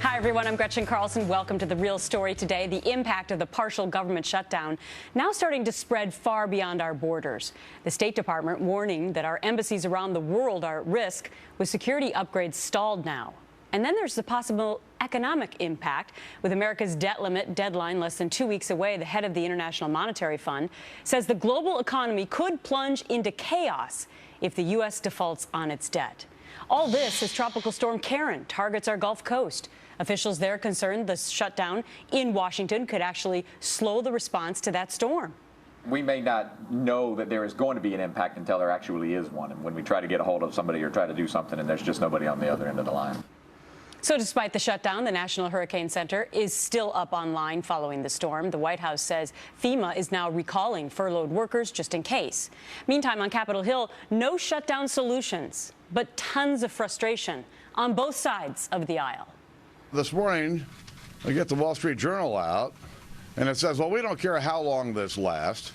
Hi, everyone. I'm Gretchen Carson. Welcome to The Real Story today. The impact of the partial government shutdown now starting to spread far beyond our borders. The State Department warning that our embassies around the world are at risk with security upgrades stalled now. And then there's the possible economic impact. With America's debt limit deadline less than 2 weeks away, the head of the International Monetary Fund says the global economy could plunge into chaos if the U.S. defaults on its debt. All this as Tropical Storm Karen targets our Gulf Coast. Officials there concerned the shutdown in Washington could actually slow the response to that storm. We may not know that there is going to be an impact until there actually is one. And when we try to get a hold of somebody or try to do something and there's just nobody on the other end of the line. So despite the shutdown, the National Hurricane Center is still up online following the storm. The White House says FEMA is now recalling furloughed workers just in case. Meantime, on Capitol Hill, no shutdown solutions, but tons of frustration on both sides of the aisle. This morning, I get the Wall Street Journal out, and it says, well, we don't care how long this lasts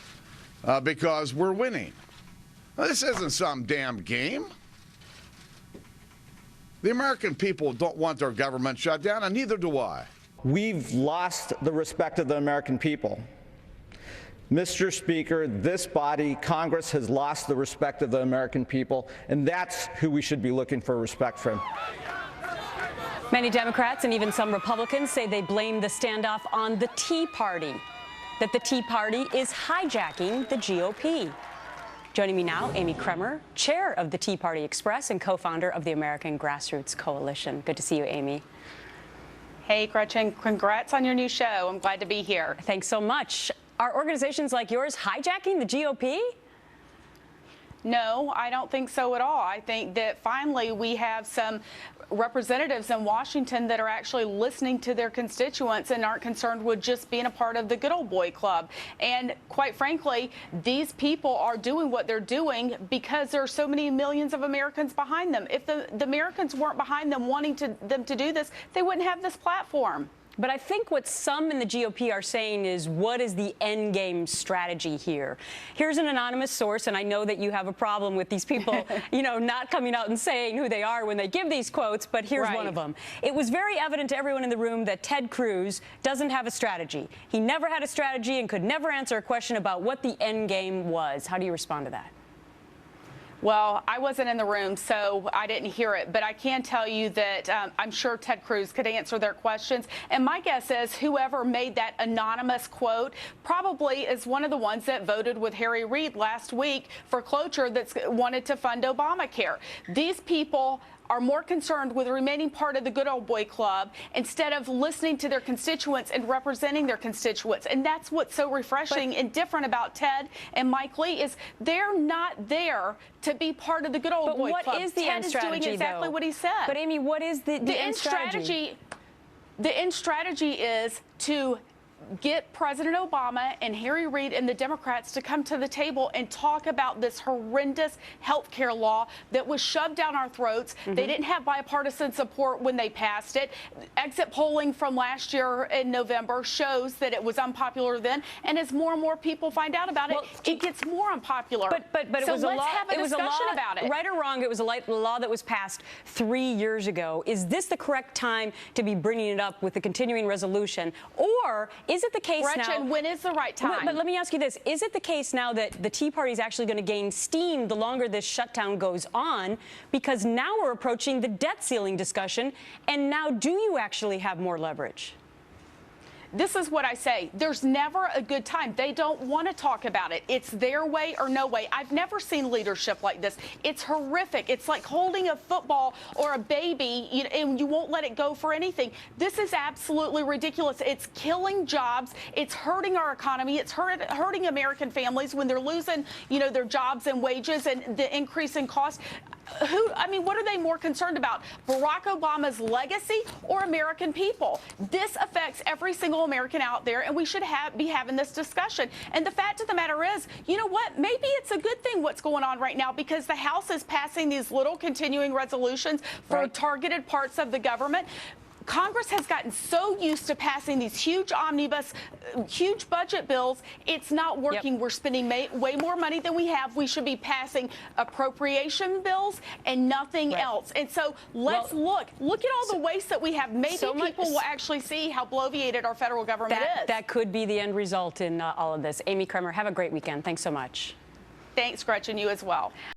because we're winning. Now, this isn't some damn game. The American people don't want their government shut down, and neither do I. We've lost the respect of the American people. Mr. Speaker, this body, Congress, has lost the respect of the American people, and that's who we should be looking for respect from. Many Democrats and even some Republicans say they blame the standoff on the Tea Party, that the Tea Party is hijacking the GOP. Joining me now, Amy Kremer, chair of the Tea Party Express and co-founder of the American Grassroots Coalition. Good to see you, Amy. Hey, Gretchen, congrats on your new show. I'm glad to be here. Thanks so much. Are organizations like yours hijacking the GOP? No, I don't think so at all. I think that finally we have some representatives in Washington that are actually listening to their constituents and aren't concerned with just being a part of the good old boy club. And quite frankly, these people are doing what they're doing because there are so many millions of Americans behind them. If the Americans weren't behind them wanting them to do this, they wouldn't have this platform. But I think what some in the GOP are saying is, what is the end game strategy here? Here's an anonymous source, and I know that you have a problem with these people, not coming out and saying who they are when they give these quotes, but here's one of them. It was very evident to everyone in the room that Ted Cruz doesn't have a strategy. He never had a strategy and could never answer a question about what the end game was. How do you respond to that? Well, I wasn't in the room, so I didn't hear it. But I can tell you that I'm sure Ted Cruz could answer their questions. And my guess is whoever made that anonymous quote probably is one of the ones that voted with Harry Reid last week for cloture that's wanted to fund Obamacare. These people are more concerned with remaining part of the good old boy club instead of listening to their constituents and representing their constituents. And that's what's so refreshing and different about Ted and Mike Lee is they're not there to be part of the good old boy club. But what is the end strategy, Ted is doing exactly what he said. But Amy, what is the end strategy? The end strategy is to get President Obama and Harry Reid and the Democrats to come to the table and talk about this horrendous health care law that was shoved down our throats. They didn't have bipartisan support when they passed it. Exit polling from last year in November shows that it was unpopular then. And as more and more people find out about it, it gets more unpopular. But so it was a let's law, have a discussion about it. Right or wrong, it was a law that was passed 3 years ago. Is this the correct time to be bringing it up with the continuing resolution? Or is it the case Gretchen, now? when is the right time? But let me ask you this. Is it the case now that the Tea Party is actually going to gain steam the longer this shutdown goes on? Because now we're approaching the debt ceiling discussion, and now do you actually have more leverage? This is what I say. There's never a good time. They don't want to talk about it. It's their way or no way. I've never seen leadership like this. It's horrific. It's like holding a football or a baby and you won't let it go for anything. This is absolutely ridiculous. It's killing jobs. It's hurting our economy. It's hurting American families when they're losing, their jobs and wages and the increase in cost. What are they more concerned about? Barack Obama's legacy or American people? This affects every single American out there, and we should be having this discussion. And the fact of the matter is, you know what? Maybe it's a good thing what's going on right now because the House is passing these little continuing resolutions for targeted parts of the government. Congress has gotten so used to passing these huge omnibus, huge budget bills. It's not working. Yep. We're spending way more money than we have. We should be passing appropriation bills and nothing else. And so let's look at all the waste that we have. Maybe people will actually see how bloviated our federal government is. That could be the end result in all of this. Amy Kremer, have a great weekend. Thanks so much. Thanks, Gretchen. You as well.